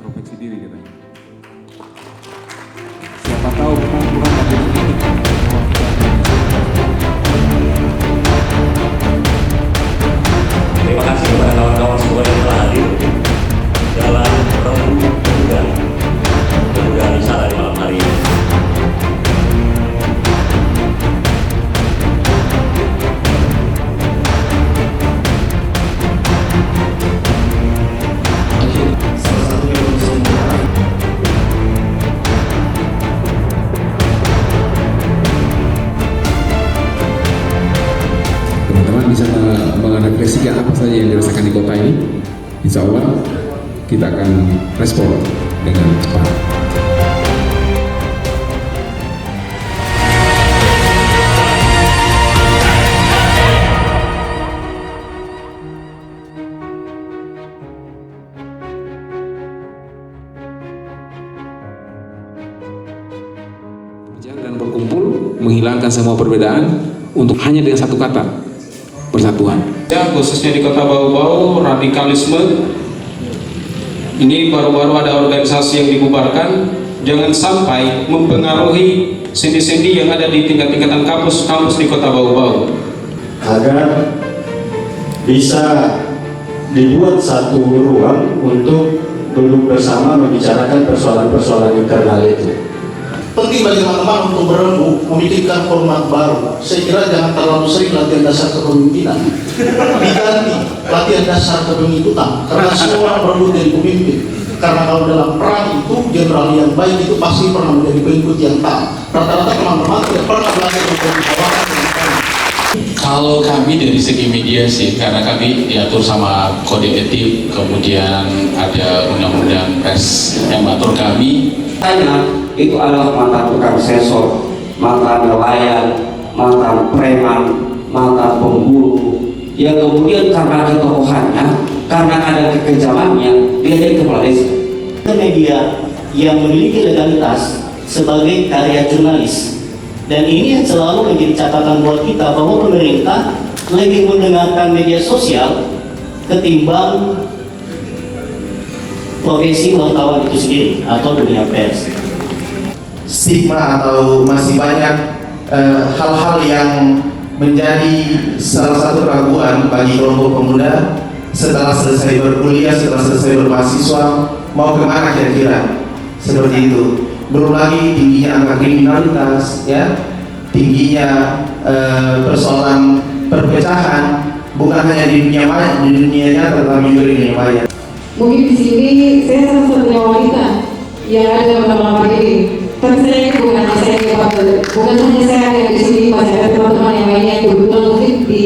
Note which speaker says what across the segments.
Speaker 1: introspeksi diri katanya. Siapa tahu memang Tuhan ada di sini.
Speaker 2: Terima kasih kepada kawan-kawan semua yang telah hadir dalam Rembu Muda Wisata di malam hari ini.
Speaker 1: Teman-teman bisa mengapresiasi apa saja yang dirasakan di kota ini. Insya Allah kita akan respon dengan cepat. Dan berkumpul, menghilangkan semua perbedaan untuk hanya dengan satu kata, persatuan.
Speaker 3: Ya, khususnya di Kota Bau-Bau, radikalisme ini baru-baru ada organisasi yang dibubarkan. Jangan sampai mempengaruhi sendi-sendi yang ada di tingkat-tingkatan kampus-kampus di Kota Bau-Bau,
Speaker 4: agar bisa dibuat satu ruang untuk duduk bersama membicarakan persoalan-persoalan internal itu.
Speaker 5: Penting bagi teman-teman untuk berembuk, memikirkan format baru. Saya kira jangan terlalu sering latihan dasar kepemimpinan. Diganti latihan dasar kepemimpinan, karena semua orang berebut jadi pemimpin. Karena kalau dalam perang itu, jenderal yang baik itu pasti pernah menjadi pengikut yang taat. Rata-rata teman-teman tidak pernah belajar untuk dibawakan.
Speaker 6: Kalau kami dari segi media sih, karena kami diatur sama kode etik, kemudian ada undang-undang pers yang mengatur kami.
Speaker 7: Itu adalah mantan tukang sesor, mantan nelayan, mantan preman, mantan pemburu, yang kemudian karena ketokohannya, karena ada kekejamannya, dia jadi kepala desa.
Speaker 8: Media yang memiliki legalitas sebagai karya jurnalis, dan ini yang selalu menjadi catatan buat kita bahwa pemerintah lebih mendengarkan media sosial ketimbang profesi wartawan itu sendiri atau dunia pers.
Speaker 9: Stigma atau masih banyak hal-hal yang menjadi salah satu keraguan bagi kelompok pemuda setelah selesai berkuliah, setelah selesai bermahasiswa, mau kemana kira-kira, seperti itu. Belum lagi tingginya angka kriminalitas, ya, tingginya persoalan perpecahan, bukan hanya di dunia maya, di dunia nyata, tetapi juga di dunia maya.
Speaker 10: Mungkin di sini saya salah satunya wanita yang ada dalam malam ini. Tapi saya bukan hanya saya yang di sini, masih ada teman-teman yang lainnya yang kebetulan mungkin di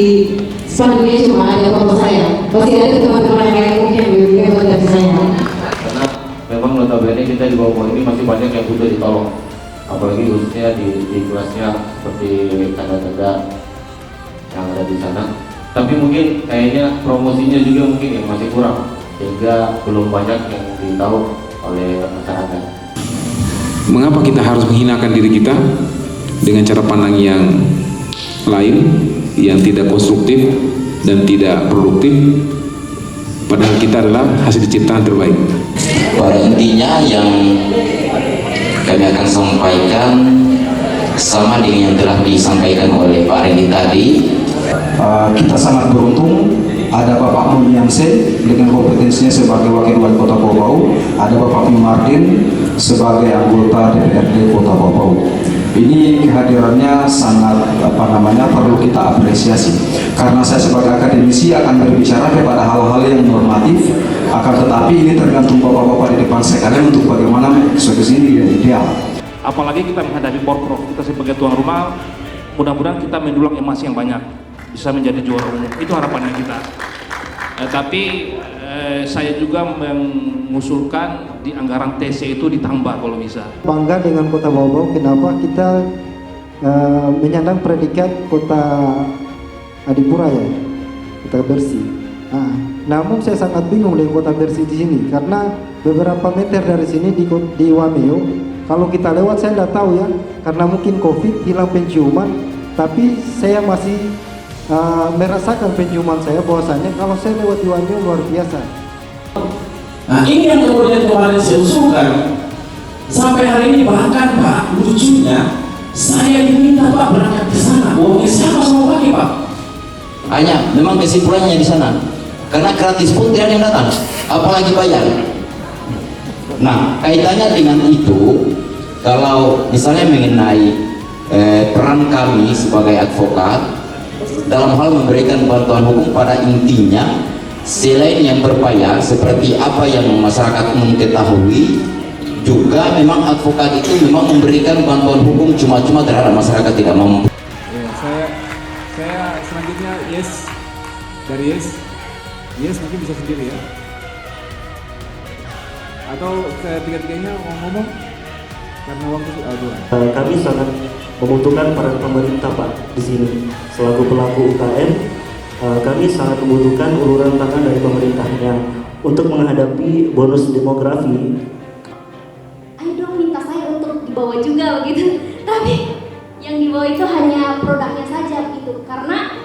Speaker 10: sepanjang dunia cuma ada foto saya. Pasti ada teman-teman yang lain mungkin yang lebih hebat dari saya.
Speaker 11: Karena memang notabene kita di bawah ini masih banyak yang butuh ditolong, apalagi khususnya di kelasnya seperti tanda-tanda yang ada di sana. Tapi mungkin kayaknya promosinya juga mungkin yang masih kurang, sehingga belum banyak yang ditahu oleh masyarakat.
Speaker 1: Mengapa kita harus menghinakan diri kita dengan cara pandang yang lain, yang tidak konstruktif dan tidak produktif, padahal kita adalah hasil ciptaan terbaik.
Speaker 6: Pada intinya yang kami akan sampaikan sama dengan yang telah disampaikan oleh Pak Reni tadi.
Speaker 12: Kita sangat beruntung ada Bapak Mulyamse dengan kompetensinya sebagai Wakil Wali Kota Bau-Bau, ada Bapak Martin sebagai anggota DPRD Kota Bau-Bau. Ini kehadirannya sangat perlu kita apresiasi, karena saya sebagai akademisi akan berbicara kepada hal-hal yang normatif, akan tetapi ini tergantung bapak-bapak di depan sekalian untuk bagaimana eksekusi ini yang ideal.
Speaker 13: Apalagi kita menghadapi Porprov, kita sebagai tuan rumah, mudah-mudahan kita mendulang emas yang banyak, bisa menjadi juara umum. Itu harapannya kita. Tapi saya juga mengusulkan di anggaran TC itu ditambah kalau bisa.
Speaker 14: Bangga dengan Kota Bau-Bau, kenapa kita menyandang predikat kota adipura, ya, kota bersih. Namun saya sangat bingung dengan kota bersih di sini, karena beberapa meter dari sini di Wameo, kalau kita lewat saya tidak tahu ya, karena mungkin COVID hilang penciuman, tapi saya masih merasakan penciuman saya bahwasanya kalau saya lewat di Wameo luar biasa.
Speaker 8: Nah, ini yang kemudian
Speaker 15: kemarin saya usulkan. Sampai hari ini bahkan Pak, lucunya saya diminta Pak berangkat ke sana. Uangnya saya mau pakai Pak.
Speaker 16: Hanya memang kesimpulannya di sana. Karena gratis pun tidak ada yang datang, apalagi bayar. Nah, kaitannya dengan itu, kalau misalnya mengenai peran kami sebagai advokat dalam hal memberikan bantuan hukum, pada intinya selain yang berbayar seperti apa yang masyarakat umum ketahui, juga memang advokat itu memang memberikan bantuan hukum cuma-cuma terhadap masyarakat tidak mampu.
Speaker 1: Ya, saya selanjutnya yes dari yes mungkin bisa sendiri ya, atau tiga-tiganya ngomong karena waktu dua.
Speaker 17: Kami sangat membutuhkan peran pemerintah Pak di sini selaku pelaku UKM. Kami sangat membutuhkan uluran tangan dari pemerintahnya untuk menghadapi bonus demografi.
Speaker 18: Ayo dong minta saya untuk dibawa juga begitu, tapi yang dibawa itu hanya produknya saja begitu. Karena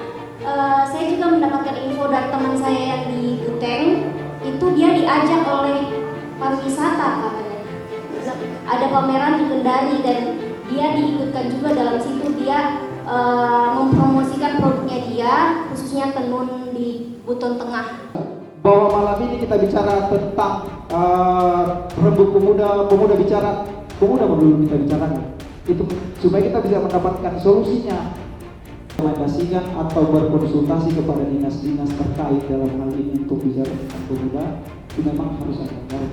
Speaker 18: saya juga mendapatkan info dari teman saya yang di Guteng, itu dia diajak oleh pariwisata katanya. Ada pameran di Kendari dan dia diikutkan juga dalam situ. Dia mempromosikan produknya dia, khususnya tenun di Buton Tengah.
Speaker 14: Bahwa malam ini kita bicara tentang rembuk pemuda bicara, pemuda dulu kita bicarakan itu supaya kita bisa mendapatkan solusinya. Rekomendasikan atau berkonsultasi kepada dinas-dinas terkait dalam hal ini untuk bicara tentang pemuda, itu memang harus ada anggaran,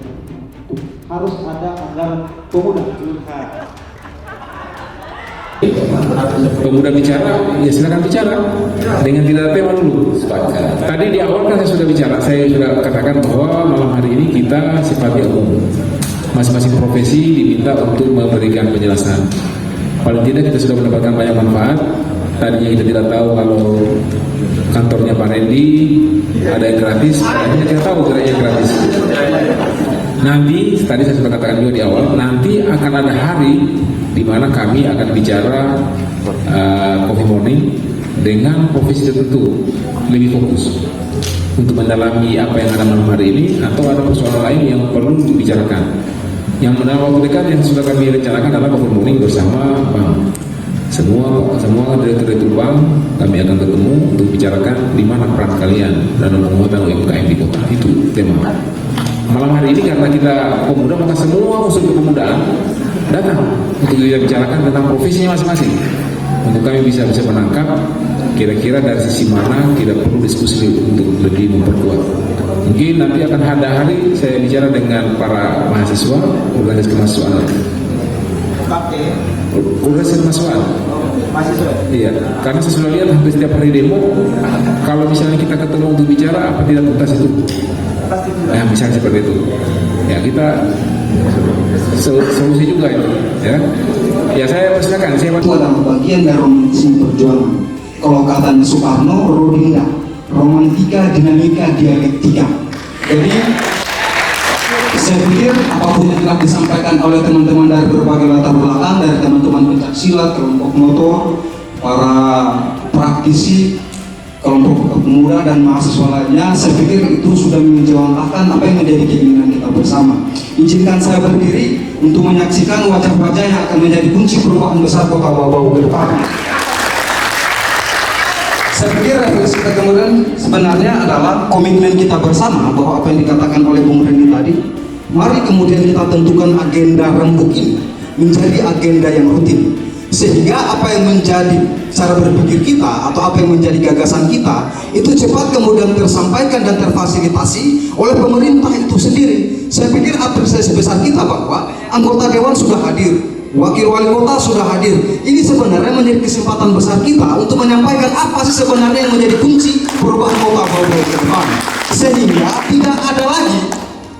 Speaker 14: harus ada anggaran pemuda.
Speaker 1: Pemuda bicara, ya silakan bicara dengan tidak ada tema dulu. Tadi di awal kan saya sudah bicara, saya sudah katakan bahwa malam hari ini kita sifatnya umum, masing-masing profesi diminta untuk memberikan penjelasan. Paling tidak kita sudah mendapatkan banyak manfaat. Tadinya kita tidak tahu kalau kantornya Pak Randy ada yang gratis, akhirnya kita tahu gerainya gratis. Nanti, tadi saya sudah katakan juga di awal, nanti akan ada hari di mana kami akan bicara Coffee Morning dengan profesi tertentu, lebih fokus untuk mendalami apa yang ada malam hari ini, atau ada persoalan lain yang perlu dibicarakan. Yang dalam waktu dekat yang sudah kami rencanakan adalah Coffee Morning bersama Bang. Semua direktur bank kami akan ketemu untuk bicarakan di mana peran kalian dalam penguatan UMKM di kota. Itu tema malam hari ini. Karena kita pemuda, maka semua unsur kepemudaan datang untuk kita bicarakan tentang profesinya masing-masing, untuk kami bisa menangkap kira-kira dari sisi mana kita perlu diskusi untuk lebih memperkuat. Mungkin nanti akan ada hari saya bicara dengan para mahasiswa, organisasi kemahasiswaan. Organisasi kemahasiswaan. Iya, karena saya sudah lihat hampir setiap hari demo, kalau misalnya kita ketemu untuk bicara, apa tidak tuntas itu? Nah, misalnya seperti itu. Ya, kita solusi juga itu, ya. Ya, saya persilakan. Saya
Speaker 12: itu adalah bagian dari romantisme perjuangan. Kalau katanya Soekarno, Rodinda, romantika, dinamika, dialektika. Jadi saya pikir apapun yang telah disampaikan oleh teman-teman dari berbagai latar belakang, dari teman-teman pencaksilat, kelompok motor, para praktisi, kelompok pemuda dan mahasiswa lainnya, saya pikir itu sudah menjawantahkan apa yang menjadi keinginan kita bersama. Izinkan saya berdiri untuk menyaksikan wajah-wajah yang akan menjadi kunci perubahan besar Kota Bau-Bau ke depan. Saya pikir refleksi kita kemudian sebenarnya adalah komitmen kita bersama bahwa apa yang dikatakan oleh Bung Randy tadi, mari kemudian kita tentukan agenda rembuk ini menjadi agenda yang rutin, sehingga apa yang menjadi cara berpikir kita atau apa yang menjadi gagasan kita itu cepat kemudian tersampaikan dan terfasilitasi oleh pemerintah itu sendiri. Saya pikir apresiasi besar kita bahwa anggota dewan sudah hadir, wakil wali kota sudah hadir. Ini sebenarnya menjadi kesempatan besar kita untuk menyampaikan apa sih sebenarnya yang menjadi kunci perubahan Kota Bau-Bau ke depan, sehingga tidak ada lagi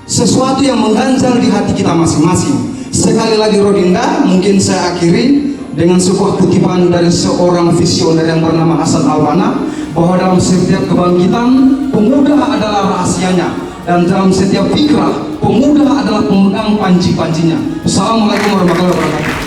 Speaker 12: sesuatu yang mengganjal di hati kita masing-masing. Sekali lagi Rodinda, mungkin saya akhiri dengan sebuah kutipan dari seorang visioner yang bernama Hasan Al-Banna, bahwa dalam setiap kebangkitan pemuda adalah rahasianya, dan dalam setiap fikrah pemuda adalah pemegang panji-panjinya. Assalamualaikum warahmatullahi wabarakatuh.